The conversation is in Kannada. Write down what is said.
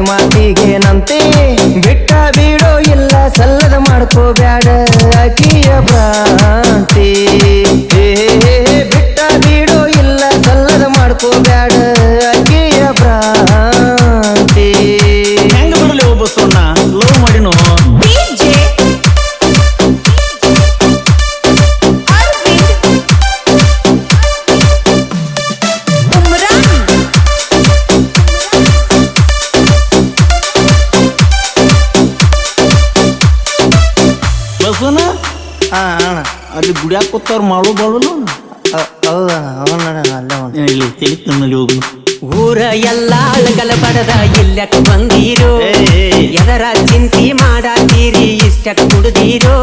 ಮಾತಿಗೇನಂತೆ ಬಿಟ್ಟ ಬಿಡೋ ಇಲ್ಲ ಸಲ್ಲದ ಮಾಡ್ಕೋಬ್ಯಾಡ ಆಕಿಯ ಭ್ರಾಂತಿ ಬಿಟ್ಟ ಬಿಡೋ ಇಲ್ಲ ಸಲ್ಲದ ಮಾಡ್ಕೋಬ್ಯಾಡ ಆಕಿಯ ಭ್ರಾಂತಿ ಹೆಂಗ ಬರಲಿ ಒಬ್ಬ ಸೊನ್ನ ಲವ್ ಮಾಡಿನೋ ಬಸವನ ಅಲ್ಲಿ ಗುಡಿಯಾಕ ಕೂತಾರ ಮಾಡು ಬಾಳಲು ಇಲ್ಲಿ ತಿಳಿತು ನನ್ನಲ್ಲಿ ಹೋಗು ಊರ ಎಲ್ಲ ಅಳಗಲ ಬಡದ ಇಲ್ಲಕ್ಕೆ ಬಂದೀರೋ ಎದರ ಚಿಂತಿ ಮಾಡಾತೀರಿ ಇಷ್ಟಕ್ಕೆ ಕುಡ್ದೀರೋ